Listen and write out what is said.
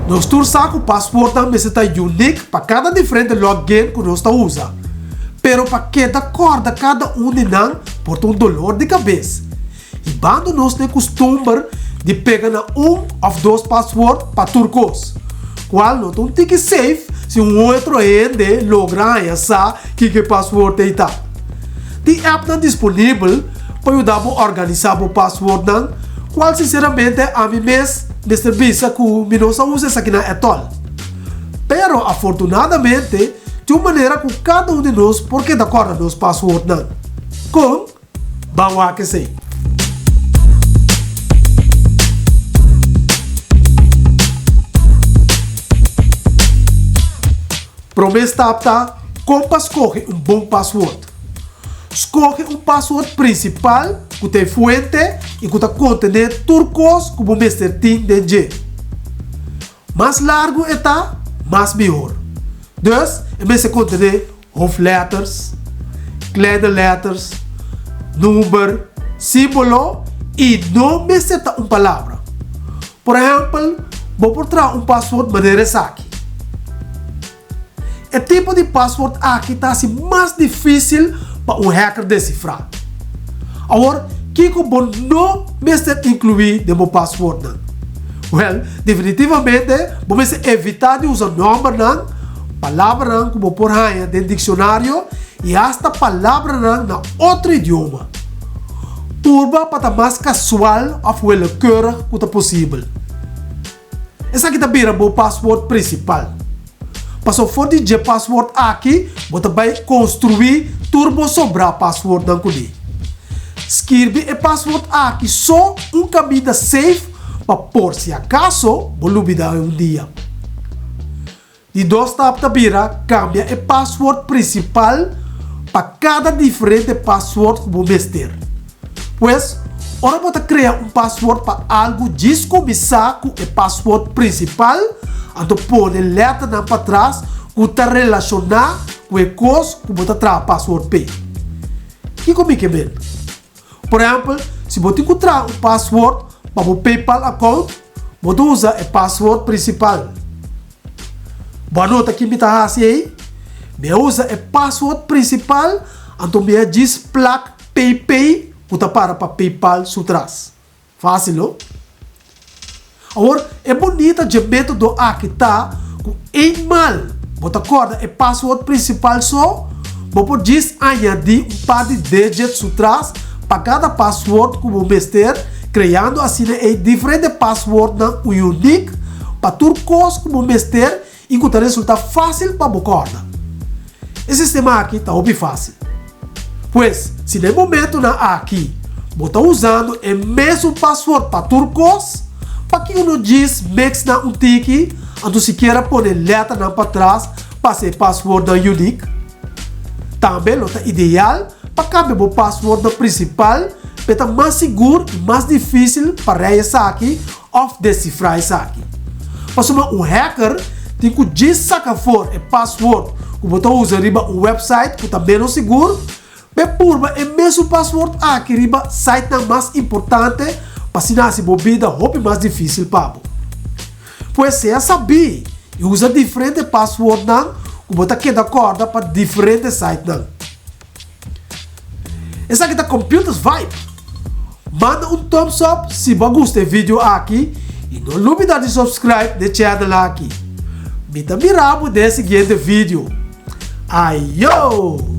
Nós tursa o password também está único para cada diferente login que nós usa. Pero para cada corda cada um de nós porta dolor de cabeça. E quando nós temos costume de pegar ou dois passwords para turcos, qual não tem que safe se outro ainda logra essa que password está. A app não disponível para ajudar a organizar o password não, qual sinceramente a mim mesmo me serviço que eu não uso essa aqui na etol. Pero afortunadamente de uma maneira que cada um de nós porque de acordo nos password não. Com vamos que sei. Promessa como escolhe bom password. Escolhe password principal que tem fonte e que contém turcos que o mestre tem dentro. Mais largo está, mais melhor. Dus, o mestre contém hoofdletters, kleine letters, número, símbolo e não mestre palavra. Por exemplo, vou portar password maneira aqui. O tipo de password aqui está assim mais difícil para hacker decifrar. Agora, o que eu não incluir no password? Well, definitivamente, vamos evitar de usar nome, palavra como por aí no dicionário e esta palavra na outro idioma. Turba para mais casual ou a cura que é possível. Essa aqui também é o password principal. Passou fora de password aqui, você vai construir turbo sobre a password não culi. Escreve o password aqui só caminho safe para por se acaso você olvidar dia. De dois etapas tabira cambia o password principal para cada diferente password que você ter. Pois, ora você criar password para algo descomeçar com o password principal. Então, pôr letra para trás que está relacionado com a coisa que você traz password P. E como é que é? Por exemplo, se você encontrar password para o PayPal account, você usa o password principal. Boa nota que me está assim, me usa o password principal, então me diz plaque PayPay, que está para PayPal su trás. Fácil, não? Agora, é bonito o método aqui tá com mal. Você acorda o password principal só, você pode añadir par de dígitos atrás para cada password que você ter, criando assim diferente password único para turcos que você ter e que resulta fácil para você acordar. Esse sistema aqui está bem fácil. Pois, se no momento aqui você está usando o mesmo password para turcos, para que não diz mix na tiki, então se quer pôr letra para trás para ser password único. Também é ideal para cambiar o password principal, para mais seguro e mais difícil para realizar aqui ou decifrar isso aqui. Mas hacker tem que sacar fora o password que você usa riba website que está menos seguro, mas por o mesmo password aqui riba site mais importante para se nascer bobida é mais difícil para você. Pois se saber e usa diferente password que você quer de acordo para diferentes sites. Essa aqui é Computers Vibe. Manda thumbs up se você gostou do vídeo aqui e não olvide de subscribe no channel aqui. Me também ramo desse seguinte vídeo. Ayo!